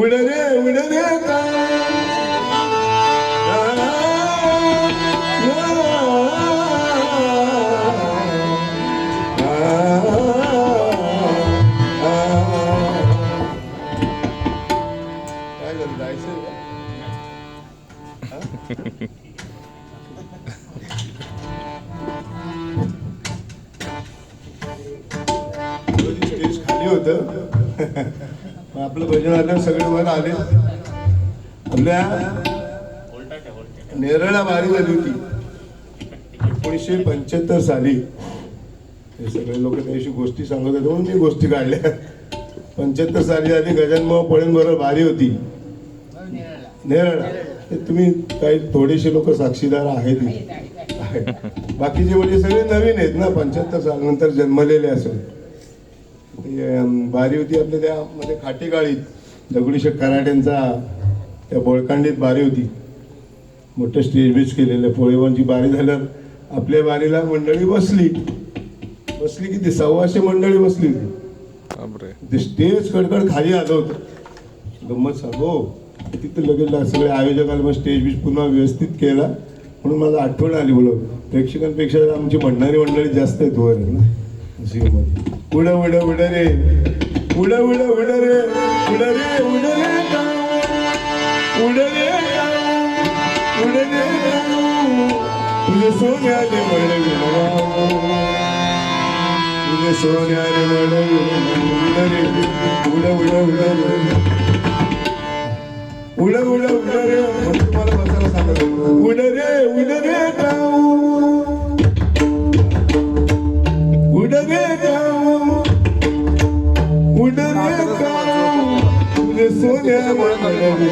उड रे काय झालं जायचं स्टेज खाली होतं. आपलं भजन आलं, सगळे वर आले. आपल्या नेरळला वारी झाली होती 1975 साली. हे सगळे लोक त्याशी गोष्टी सांगत होते म्हणून मी गोष्टी काढल्या. 75 साली आली. गजानन पळेन बरोबर वारी होती नेरळला. तुम्ही काही थोडेसे लोक साक्षीदार आहेत. बाकीचे म्हणजे सगळे नवीन आहेत ना, 75 सालानंतर जन्मलेले असेल. बारी होती आपल्या त्यामध्ये खाटेकाळीत दगडूशेठ कराट्यांचा त्या बोळकांडीत बारी होती. मोठं स्टेज बीज केलेलं. पोळेवांची बारी झाल्यावर आपल्या बारीला मंडळी बसली किती 100 मंडळी बसली होती. ते स्टेज कडकड खाली आलं होतं. गंमत सांगो, तिथं लगेच सगळे आयोजकाला मग स्टेज बीज पुन्हा व्यवस्थित केला. म्हणून मला आठवण आली. बोलो प्रेक्षकांपेक्षा आमची म्हणणारी मंडळी जास्त आहेत वर ना मध्ये. उड रे उड उड रे उड रे उड रे उड रे उड रे उड रे तुझे सोन्याने मळवी तुझे सोन्याने मळवी उड रे उड रे तुम्हाला बसायला सांगत उड रे उड रे तुझे सोन्याने मळवी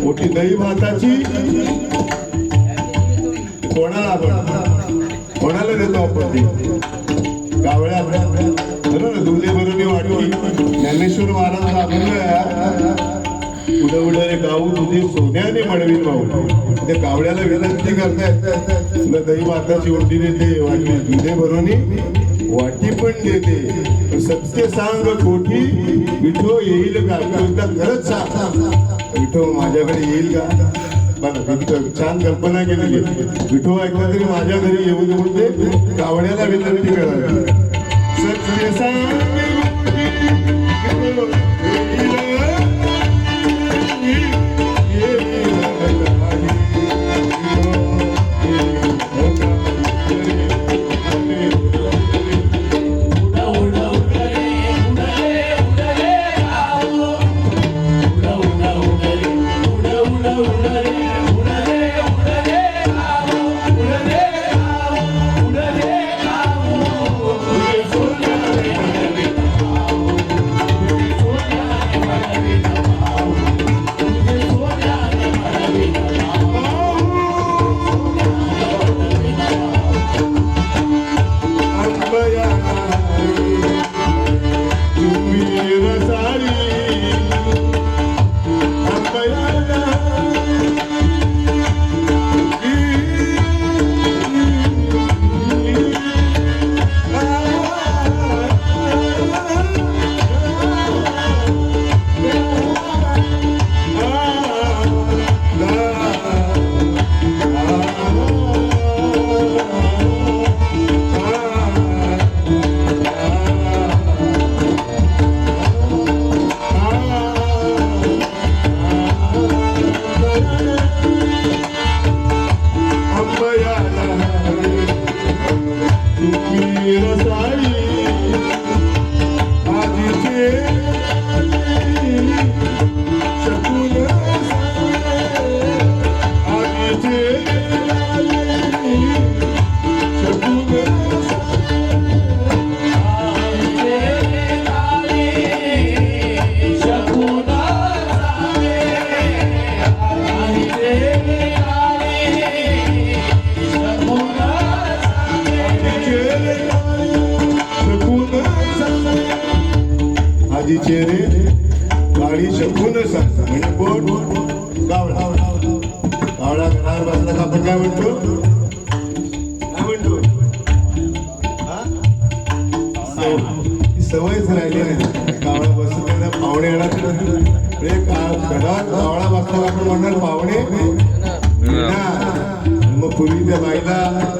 मोठी दही भाताची कोणाला देतो आपण ती गावळ्या बरोबर दुधे भरून वाटली ज्ञानेश्वर महाराज आपल्या उड उड रे गाऊ तुझी सोन्याने म्हणवीन भाऊ ते गावड्याला विनंती करतायत तुला दही भाताची ओटी देते वाटली दुधे भरून वाटी पण देते सत्य सांग कोठी विठो येईल का खरंच सांग विठो माझ्याकडे येईल का छान कल्पना केलेली विठो ऐकला तरी माझ्या घरी येऊ दे म्हणते गावड्याला विनंती करावी सत्य सांग चेहरे गाडी शकून म्हणजे कोण गावडा गावडा घरावर बसला का आपण काय म्हणतो सवयच राहिली नाही गावडा आपण म्हणणार पाहुणे येणार. मग पूर्वी त्या बाईला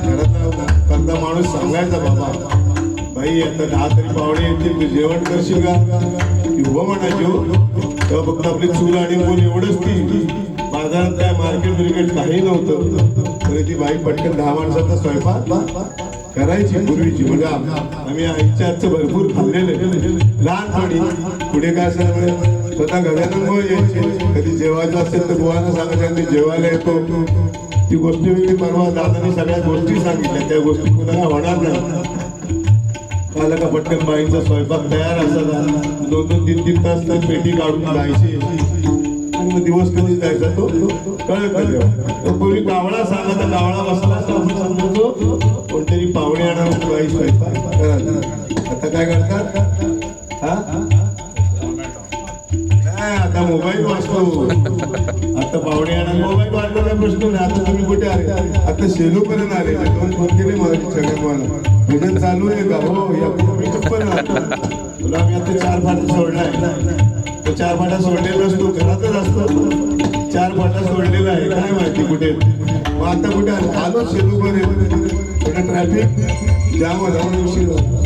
घरातला करता माणूस सांगायचा, बाबा बाई आता 10 तरी पाहुणे येतील, तू जेवण करशील का? हो म्हणायची. हो तेव्हा फक्त आपली चूल आणि मूल एवढंच ती. बाजारात काय मार्केट बिर्केट काही नव्हतं, तरी ती बाई पटकन 10 माणसाचा स्वयंपाक करायची पूर्वीची. म्हणजे आम्ही आईच्या हातचं भरपूर खाल्लेले लहानपणी. पुढे काय असेल स्वतः घरातून यायचे, कधी जेवायचं असेल तर बुवांना सांगायचं मी जेवायला येतो. ती गोष्टी वेगळी. परवा दादानी सगळ्या गोष्टी सांगितल्या, त्या गोष्टी कुणाला होणार नाही. आलं का पटकन बाईंचा स्वयंपाक तयार असायचा. 2-2, 3-3 तास तर पेटी काढून जायची आणि मग दिवस कधी जायचा तो कळत नाही. पूर्वी कावळा सांगायचा, कावळा बसला असता आपण समजायचो कोणतरी पाहुणे आणा बाई स्वयंपाक करा. आता काय करतात? नाही, आता मोबाईल वाचतो. आता पाहुणे आणा मोबाईल वाचण्याचा प्रश्न नाही. आता तुम्ही कुठे आले? आता सेलू पर्यंत आले. 2 फोन केले मला सगळ्यात मला भजन चालू आहे का? हो या मी चप्पल तुला आम्ही आता 4 फाटा सोडलाय. तो 4 फाटा सोडलेला असतो, घरातच असतो. 4 फाटा सोडलेला आहे, काय माहिती कुठे. मग आता कुठे आलो? सेलू पर्यंत. थोडं ट्रॅफिक जाम होता, उशीर झाला.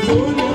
Soon